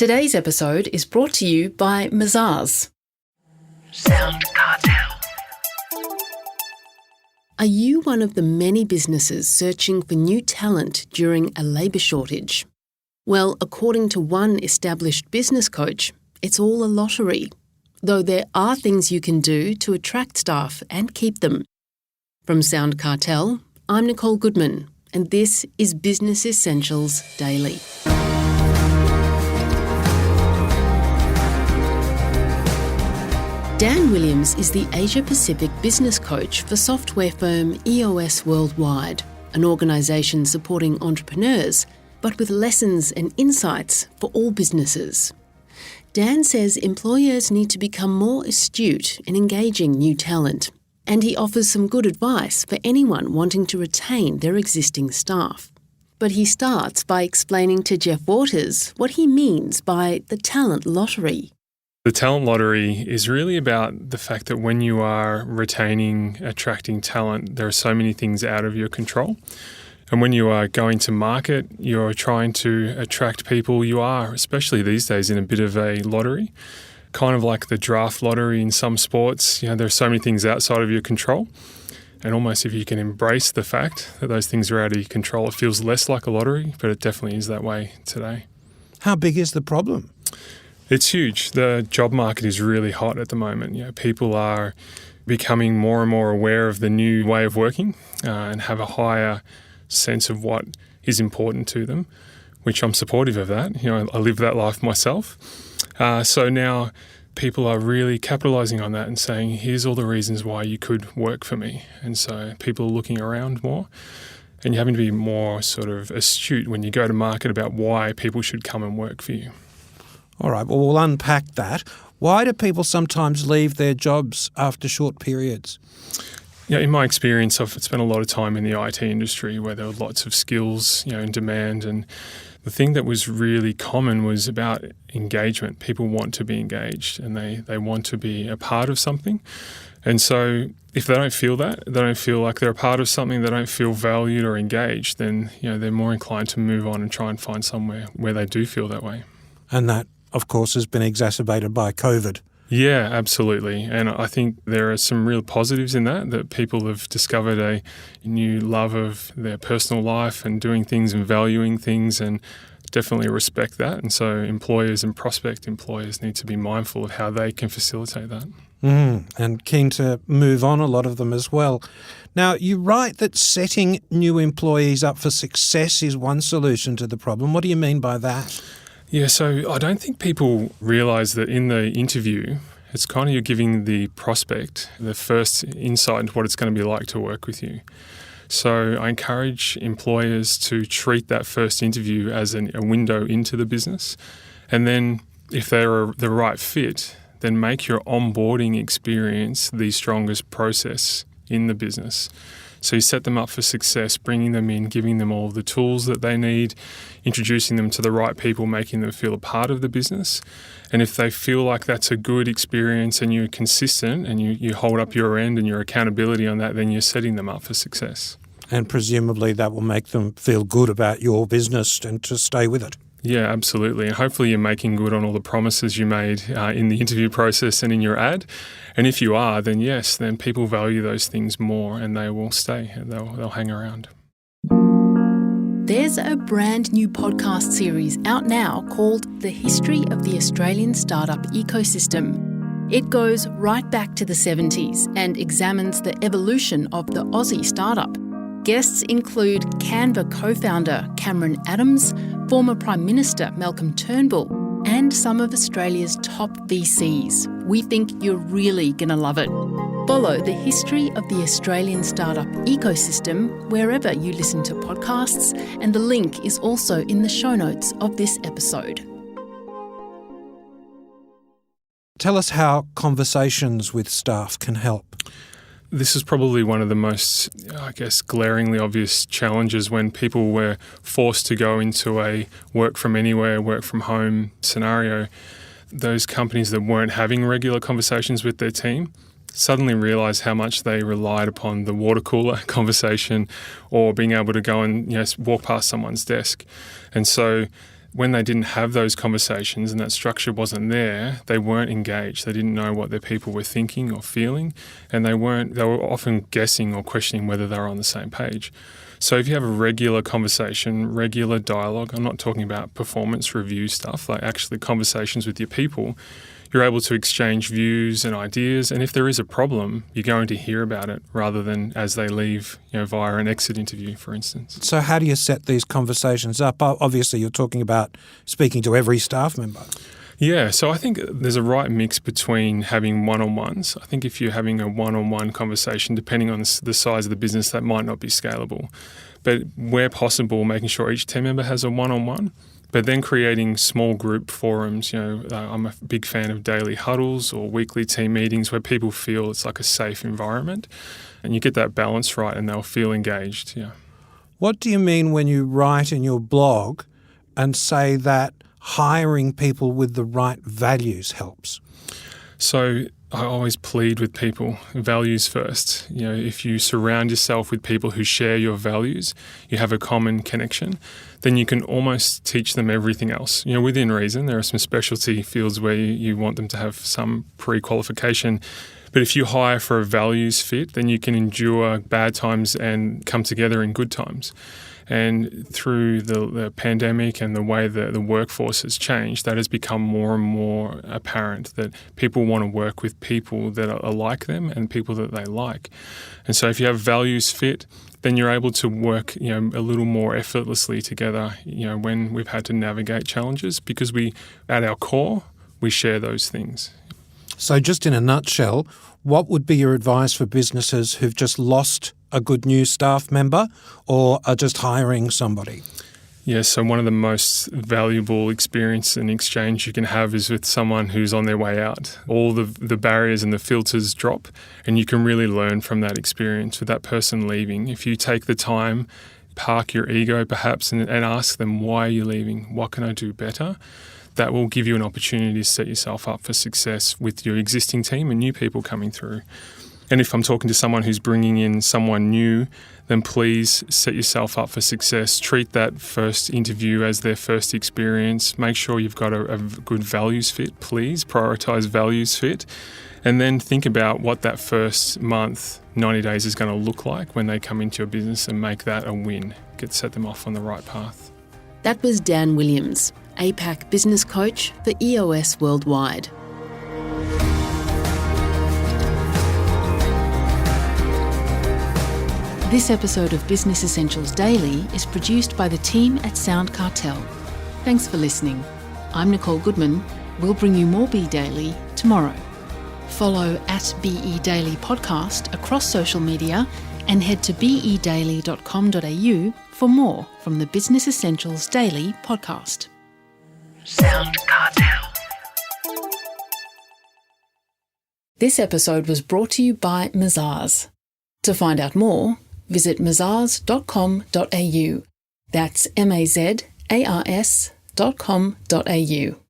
Today's episode is brought to you by Mazars. SoundCartel. Are you one of the many businesses searching for new talent during a labour shortage? Well, according to one established business coach, it's all a lottery, though there are things you can do to attract staff and keep them. From SoundCartel, I'm Nicole Goodman, and this is Business Essentials Daily. Dan Williams is the Asia-Pacific business coach for software firm EOS Worldwide, an organisation supporting entrepreneurs, but with lessons and insights for all businesses. Dan says employers need to become more astute in engaging new talent, and he offers some good advice for anyone wanting to retain their existing staff. But he starts by explaining to Jeff Waters what he means by the talent lottery. The talent lottery is really about the fact that when you are retaining, attracting talent, there are so many things out of your control. And when you are going to market, you're trying to attract people. You are, especially these days, in a bit of a lottery, kind of like the draft lottery in some sports. There are so many things outside of your control. And almost if you can embrace the fact that those things are out of your control, it feels less like a lottery, but it definitely is that way today. How big is the problem? It's huge. The job market is really hot at the moment. People are becoming more and more aware of the new way of working and have a higher sense of what is important to them, which I'm supportive of that. I live that life myself. So now people are really capitalising on that and saying, here's all the reasons why you could work for me. And so people are looking around more, and you're having to be more sort of astute when you go to market about why people should come and work for you. All right, well, we'll unpack that. Why do people sometimes leave their jobs after short periods? In my experience, I've spent a lot of time in the IT industry where there were lots of skills, in demand. And the thing that was really common was about engagement. People want to be engaged and they want to be a part of something. And so if they don't feel that, they don't feel like they're a part of something, they don't feel valued or engaged, then, they're more inclined to move on and try and find somewhere where they do feel that way. And that, of course, has been exacerbated by COVID. Yeah, absolutely. And I think there are some real positives in that people have discovered a new love of their personal life and doing things and valuing things, and definitely respect that. And so employers and prospect employers need to be mindful of how they can facilitate that. And keen to move on, a lot of them as well. Now, you write that setting new employees up for success is one solution to the problem. What do you mean by that? Yeah, so I don't think people realise that in the interview, it's kind of you're giving the prospect the first insight into what it's going to be like to work with you. So I encourage employers to treat that first interview as a window into the business. And then if they're the right fit, then make your onboarding experience the strongest process in the business. So you set them up for success, bringing them in, giving them all the tools that they need, introducing them to the right people, making them feel a part of the business. And if they feel like that's a good experience and you're consistent and you hold up your end and your accountability on that, then you're setting them up for success. And presumably that will make them feel good about your business and to stay with it. Yeah, absolutely. And hopefully you're making good on all the promises you made in the interview process and in your ad. And if you are, then yes, then people value those things more and they will stay and they'll hang around. There's a brand new podcast series out now called The History of the Australian Startup Ecosystem. It goes right back to the 70s and examines the evolution of the Aussie startup. Guests include Canva co-founder Cameron Adams, former Prime Minister Malcolm Turnbull, and some of Australia's top VCs. We think you're really going to love it. Follow the history of the Australian startup ecosystem wherever you listen to podcasts, and the link is also in the show notes of this episode. Tell us how conversations with staff can help. This is probably one of the most, glaringly obvious challenges when people were forced to go into a work from anywhere, work from home scenario. Those companies that weren't having regular conversations with their team suddenly realised how much they relied upon the water cooler conversation or being able to go and walk past someone's desk. And so when they didn't have those conversations and that structure wasn't there, they weren't engaged. They didn't know what their people were thinking or feeling, and they were often guessing or questioning whether they were on the same page. So if you have a regular conversation, regular dialogue, I'm not talking about performance review stuff, like actually conversations with your people, you're able to exchange views and ideas. And if there is a problem, you're going to hear about it rather than as they leave, via an exit interview, for instance. So how do you set these conversations up? Obviously, you're talking about speaking to every staff member. Yeah, so I think there's a right mix between having one-on-ones. I think if you're having a one-on-one conversation, depending on the size of the business, that might not be scalable. But where possible, making sure each team member has a one-on-one, but then creating small group forums. I'm a big fan of daily huddles or weekly team meetings where people feel it's like a safe environment, and you get that balance right and they'll feel engaged. Yeah. What do you mean when you write in your blog and say that hiring people with the right values helps? So I always plead with people, values first. If you surround yourself with people who share your values, you have a common connection, then you can almost teach them everything else. Within reason, there are some specialty fields where you want them to have some pre-qualification. But if you hire for a values fit, then you can endure bad times and come together in good times. And through the pandemic and the way the workforce has changed, that has become more and more apparent that people want to work with people that are like them and people that they like. And so if you have values fit, then you're able to work, a little more effortlessly together, when we've had to navigate challenges, because at our core, we share those things. So just in a nutshell, what would be your advice for businesses who've just lost a good new staff member or are just hiring somebody? Yes, so one of the most valuable experience and exchange you can have is with someone who's on their way out. All the barriers and the filters drop, and you can really learn from that experience with that person leaving. If you take the time, park your ego perhaps, and ask them, why are you leaving? What can I do better? That will give you an opportunity to set yourself up for success with your existing team and new people coming through. And if I'm talking to someone who's bringing in someone new, then please set yourself up for success. Treat that first interview as their first experience. Make sure you've got a good values fit, please. Prioritise values fit. And then think about what that first month, 90 days is going to look like when they come into your business, and make that a win. Set them off on the right path. That was Dan Williams, APAC business coach for EOS Worldwide. This episode of Business Essentials Daily is produced by the team at SoundCartel. Thanks for listening. I'm Nicole Goodman. We'll bring you more Be Daily tomorrow. Follow @BE Daily Podcast across social media and head to bedaily.com.au for more from the Business Essentials Daily podcast. SoundCartel. This episode was brought to you by Mazars. To find out more, visit mazars.com.au. That's mazars.com.au.